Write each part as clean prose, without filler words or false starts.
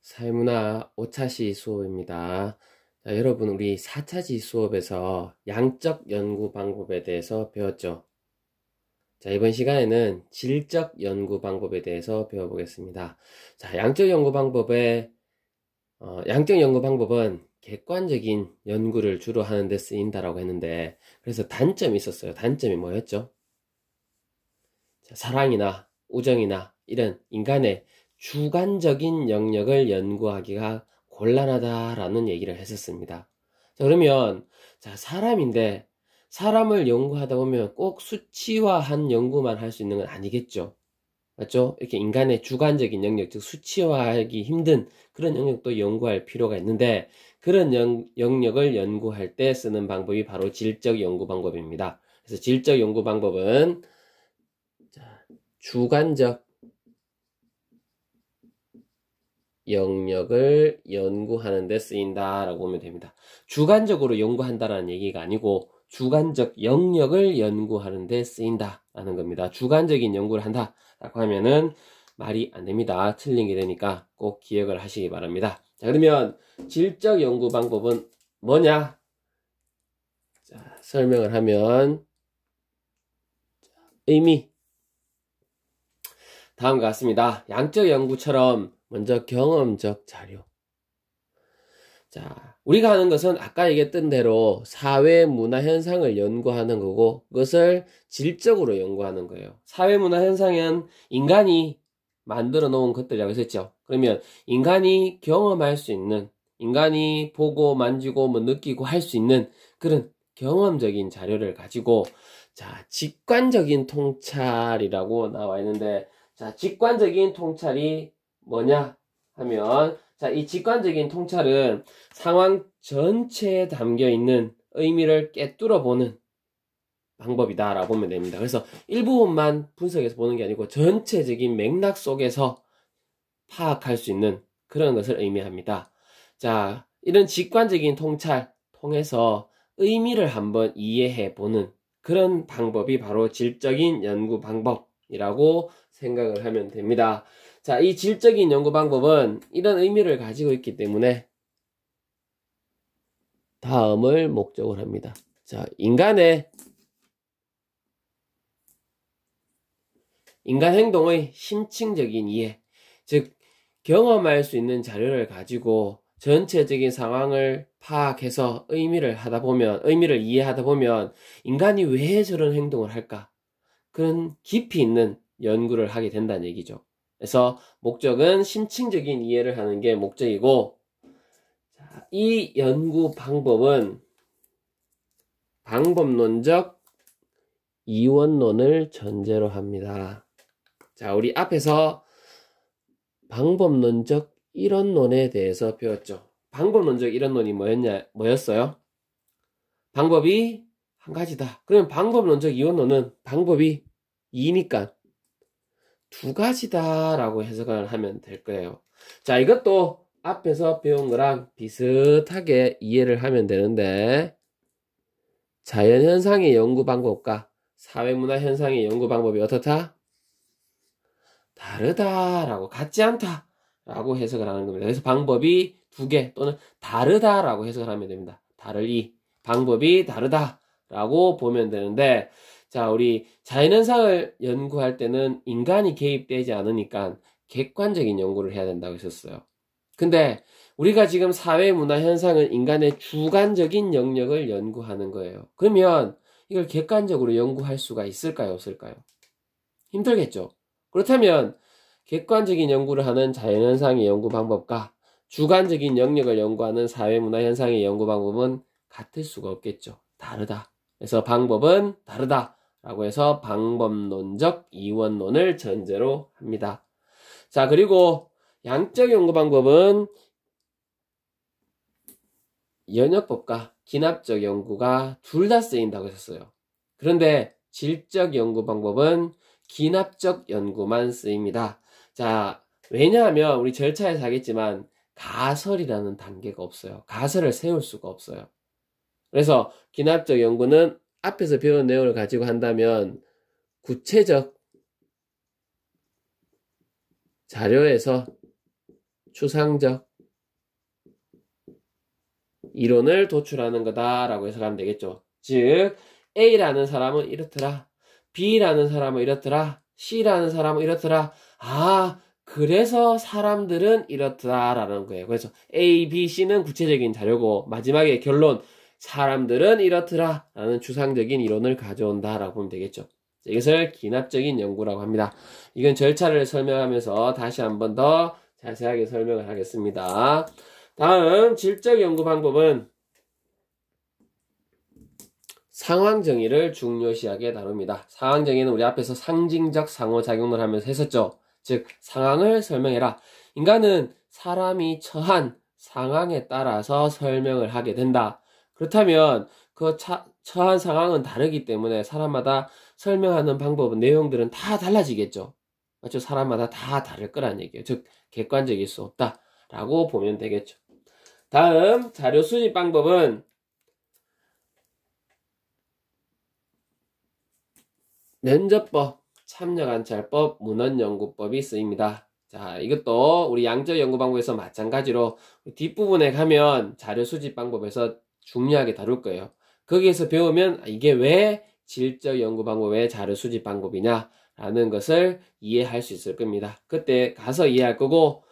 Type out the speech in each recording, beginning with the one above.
사회문화 5차시 수업입니다. 자, 여러분 우리 4차시 수업에서 양적 연구 방법에 대해서 배웠죠. 자, 이번 시간에는 질적 연구 방법에 대해서 배워보겠습니다. 자, 양적 연구 방법은 객관적인 연구를 주로 하는 데 쓰인다라고 했는데, 그래서 단점이 있었어요. 단점이 뭐였죠? 자, 사랑이나 우정이나 이런 인간의 주관적인 영역을 연구하기가 곤란하다라는 얘기를 했었습니다. 자, 그러면 사람인데 사람을 연구하다 보면 꼭 수치화한 연구만 할 수 있는 건 아니겠죠. 맞죠? 이렇게 인간의 주관적인 영역, 즉 수치화하기 힘든 그런 영역도 연구할 필요가 있는데, 그런 영역을 연구할 때 쓰는 방법이 바로 질적 연구 방법입니다. 그래서 질적 연구 방법은 주관적 영역을 연구하는 데 쓰인다라고 보면 됩니다. 주관적으로 연구한다라는 얘기가 아니고 주관적 영역을 연구하는 데 쓰인다라는 겁니다. 주관적인 연구를 한다라고 하면은 말이 안 됩니다. 틀린 게 되니까 꼭 기억을 하시기 바랍니다. 자, 그러면 질적 연구 방법은 뭐냐? 자, 설명을 하면 의미 다음과 같습니다. 양적 연구처럼 먼저 경험적 자료. 자, 우리가 하는 것은 아까 얘기했던 대로 사회 문화 현상을 연구하는 거고, 그것을 질적으로 연구하는 거예요. 사회 문화 현상은 인간이 만들어 놓은 것들이라고 했었죠. 그러면 인간이 경험할 수 있는, 인간이 보고 만지고 뭐 느끼고 할 수 있는 그런 경험적인 자료를 가지고, 자, 직관적인 통찰이라고 나와 있는데, 자, 직관적인 통찰이 뭐냐 하면, 자, 이 직관적인 통찰은 상황 전체에 담겨 있는 의미를 꿰뚫어 보는 방법이다 라고 보면 됩니다. 그래서 일부분만 분석해서 보는 게 아니고 전체적인 맥락 속에서 파악할 수 있는 그런 것을 의미합니다. 자, 이런 직관적인 통찰 통해서 의미를 한번 이해해 보는 그런 방법이 바로 질적인 연구 방법이라고 생각을 하면 됩니다. 자, 이 질적인 연구 방법은 이런 의미를 가지고 있기 때문에 다음을 목적으로 합니다. 자, 인간 행동의 심층적인 이해, 즉 경험할 수 있는 자료를 가지고 전체적인 상황을 파악해서 의미를 이해하다 보면 인간이 왜 저런 행동을 할까? 그런 깊이 있는 연구를 하게 된다는 얘기죠. 그래서 목적은 심층적인 이해를 하는 게 목적이고, 자, 이 연구 방법은 방법론적 이원론을 전제로 합니다. 자, 우리 앞에서 방법론적 이론론에 대해서 배웠죠. 방법론적 이론론이 뭐였어요? 방법이 한 가지다. 그러면 방법론적 이원론은 방법이 2니까 두 가지다 라고 해석을 하면 될 거예요. 자, 이것도 앞에서 배운 거랑 비슷하게 이해를 하면 되는데, 자연현상의 연구 방법과 사회문화 현상의 연구 방법이 어떻다? 다르다라고, 같지 않다라고 해석을 하는 겁니다. 그래서 방법이 두 개 또는 다르다라고 해석을 하면 됩니다. 방법이 다르다라고 보면 되는데, 자, 우리 자연현상을 연구할 때는 인간이 개입되지 않으니까 객관적인 연구를 해야 된다고 했었어요. 근데 우리가 지금 사회문화 현상은 인간의 주관적인 영역을 연구하는 거예요. 그러면 이걸 객관적으로 연구할 수가 있을까요? 없을까요? 힘들겠죠. 그렇다면 객관적인 연구를 하는 자연현상의 연구 방법과 주관적인 영역을 연구하는 사회문화 현상의 연구 방법은 같을 수가 없겠죠. 다르다. 그래서 방법은 다르다 라고 해서 방법론적 이원론을 전제로 합니다. 자, 그리고 양적 연구 방법은 연역법과 기납적 연구가 둘 다 쓰인다고 했었어요. 그런데 질적 연구 방법은 기납적 연구만 쓰입니다. 자, 왜냐하면 우리 절차에서 하겠지만 가설이라는 단계가 없어요. 가설을 세울 수가 없어요. 그래서 기납적 연구는 앞에서 배운 내용을 가지고 한다면 구체적 자료에서 추상적 이론을 도출하는 거다라고 해석하면 되겠죠. 즉 A라는 사람은 이렇더라, B라는 사람은 이렇더라, C라는 사람은 이렇더라. 아, 그래서 사람들은 이렇더라라는 거예요. 그래서 A, B, C는 구체적인 자료고 마지막에 결론 사람들은 이렇더라라는 추상적인 이론을 가져온다라고 보면 되겠죠. 이것을 기납적인 연구라고 합니다. 이건 절차를 설명하면서 다시 한번 더 자세하게 설명을 하겠습니다. 다음 질적 연구 방법은 상황 정의를 중요시하게 다룹니다. 상황 정의는 우리 앞에서 상징적 상호작용을 하면서 했었죠. 즉 상황을 설명해라. 인간은 사람이 처한 상황에 따라서 설명을 하게 된다. 그렇다면 그 처한 상황은 다르기 때문에 사람마다 설명하는 방법은 내용들은 다 달라지겠죠. 맞죠? 사람마다 다 다를 거란 얘기예요. 즉 객관적일 수 없다 라고 보면 되겠죠. 다음 자료 수집 방법은 면접법, 참여관찰법, 문헌연구법이 쓰입니다. 자, 이것도 우리 양적 연구 방법에서 마찬가지로 뒷부분에 가면 자료 수집 방법에서 중요하게 다룰 거예요. 거기에서 배우면 이게 왜 질적 연구 방법의 자료 수집 방법이냐 라는 것을 이해할 수 있을 겁니다. 그때 가서 이해할 거고,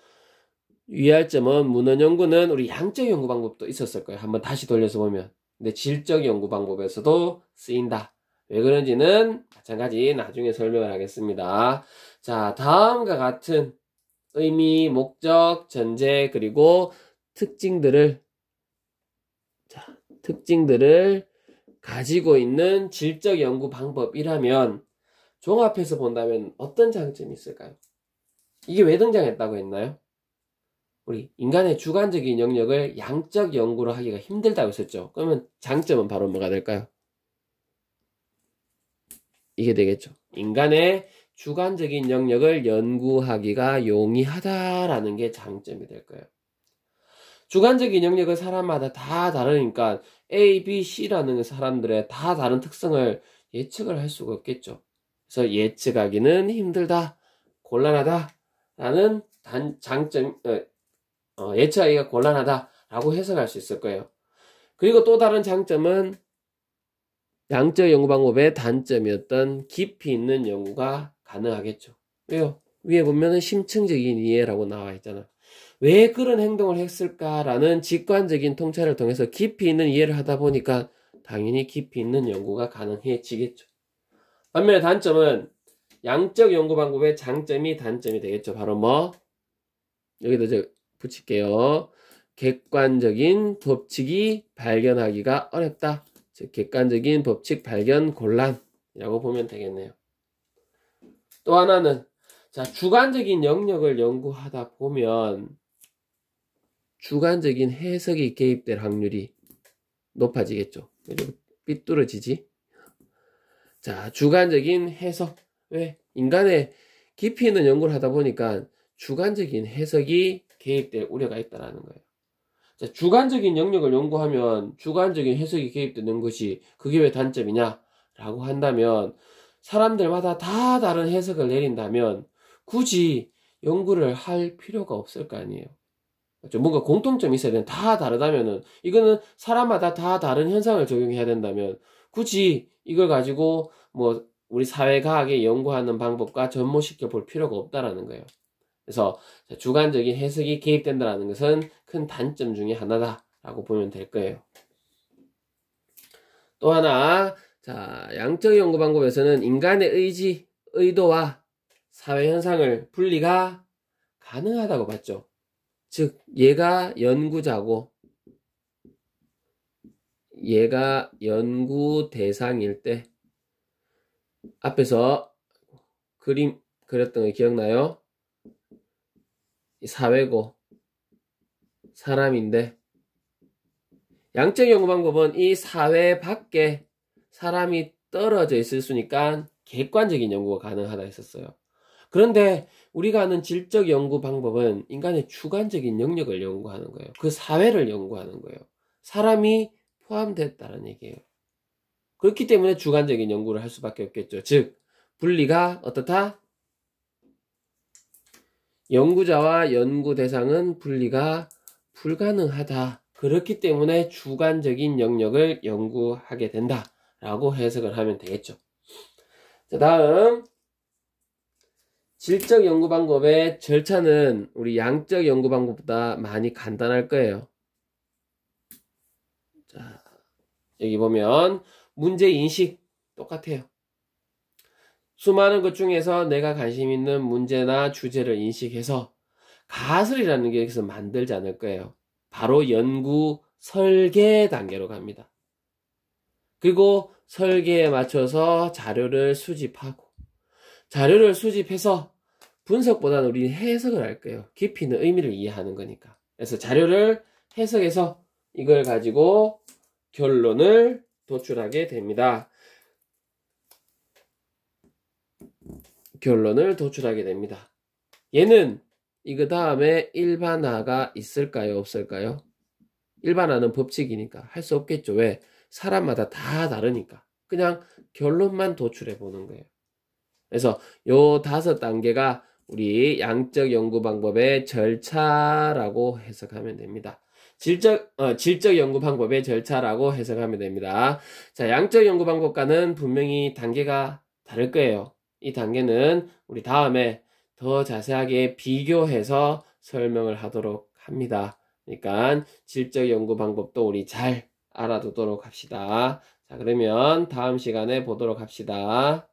유의할 점은 문헌연구는 우리 양적 연구 방법도 있었을 거예요. 한번 다시 돌려서 보면. 근데 질적 연구 방법에서도 쓰인다. 왜 그런지는 마찬가지 나중에 설명을 하겠습니다. 자, 다음과 같은 의미, 목적, 전제, 그리고 특징들을 가지고 있는 질적 연구 방법이라면 종합해서 본다면 어떤 장점이 있을까요? 이게 왜 등장했다고 했나요? 우리 인간의 주관적인 영역을 양적 연구로 하기가 힘들다고 했었죠. 그러면 장점은 바로 뭐가 될까요? 이게 되겠죠. 인간의 주관적인 영역을 연구하기가 용이하다라는 게 장점이 될 거예요. 주관적인 영역은 사람마다 다 다르니까 A, B, C라는 사람들의 다 다른 특성을 예측을 할 수가 없겠죠. 그래서 예측하기는 힘들다, 곤란하다라는 장점, 예측하기가 곤란하다라고 해석할 수 있을 거예요. 그리고 또 다른 장점은 양적 연구 방법의 단점이었던 깊이 있는 연구가 가능하겠죠. 왜요? 위에 보면은 심층적인 이해라고 나와 있잖아. 왜 그런 행동을 했을까라는 직관적인 통찰을 통해서 깊이 있는 이해를 하다 보니까 당연히 깊이 있는 연구가 가능해지겠죠. 반면에 단점은 양적 연구 방법의 장점이 단점이 되겠죠. 바로 뭐? 여기다 저 붙일게요. 객관적인 법칙이 발견하기가 어렵다. 즉 객관적인 법칙 발견 곤란이라고 보면 되겠네요. 또 하나는 자, 주관적인 영역을 연구하다 보면 주관적인 해석이 개입될 확률이 높아지겠죠. 그리고 삐뚤어지지. 자, 주관적인 해석. 왜? 인간의 깊이 있는 연구를 하다 보니까 주관적인 해석이 개입될 우려가 있다는 거예요. 자, 주관적인 영역을 연구하면 주관적인 해석이 개입되는 것이 그게 왜 단점이냐? 라고 한다면 사람들마다 다 다른 해석을 내린다면 굳이 연구를 할 필요가 없을 거 아니에요. 그렇죠? 뭔가 공통점이 있어야 되는 다 다르다면은 이거는 사람마다 다 다른 현상을 적용해야 된다면 굳이 이걸 가지고 뭐 우리 사회과학에 연구하는 방법과 접목시켜 볼 필요가 없다라는 거예요. 그래서 주관적인 해석이 개입된다는 것은 큰 단점 중에 하나다라고 보면 될 거예요. 또 하나, 자, 양적 연구 방법에서는 인간의 의지, 의도와 사회 현상을 분리가 가능하다고 봤죠. 즉, 얘가 연구자고, 얘가 연구 대상일 때, 앞에서 그림 그렸던 거 기억나요? 사회고, 사람인데, 양적 연구 방법은 이 사회 밖에 사람이 떨어져 있으니까 객관적인 연구가 가능하다 했었어요. 그런데 우리가 하는 질적 연구 방법은 인간의 주관적인 영역을 연구하는 거예요. 그 사회를 연구하는 거예요. 사람이 포함됐다는 얘기예요. 그렇기 때문에 주관적인 연구를 할 수밖에 없겠죠. 즉, 분리가 어떻다? 연구자와 연구 대상은 분리가 불가능하다. 그렇기 때문에 주관적인 영역을 연구하게 된다. 라고 해석을 하면 되겠죠. 자, 다음 질적 연구 방법의 절차는 우리 양적 연구 방법보다 많이 간단할 거예요. 자, 여기 보면 문제 인식 똑같아요. 수많은 것 중에서 내가 관심 있는 문제나 주제를 인식해서 가설이라는 게 여기서 만들지 않을 거예요. 바로 연구 설계 단계로 갑니다. 그리고 설계에 맞춰서 자료를 수집하고, 자료를 수집해서 분석보다는 우리는 해석을 할 거예요. 깊이 있는 의미를 이해하는 거니까. 그래서 자료를 해석해서 이걸 가지고 결론을 도출하게 됩니다. 결론을 도출하게 됩니다. 얘는 이거 다음에 일반화가 있을까요? 없을까요? 일반화는 법칙이니까 할 수 없겠죠. 왜? 사람마다 다 다르니까. 그냥 결론만 도출해 보는 거예요. 그래서 요 5단계가 우리 양적 연구 방법의 절차라고 해석하면 됩니다. 질적 연구 방법의 절차라고 해석하면 됩니다. 자, 양적 연구 방법과는 분명히 단계가 다를 거예요. 이 단계는 우리 다음에 더 자세하게 비교해서 설명을 하도록 합니다. 그러니까 질적 연구 방법도 우리 잘 알아두도록 합시다. 자, 그러면 다음 시간에 보도록 합시다.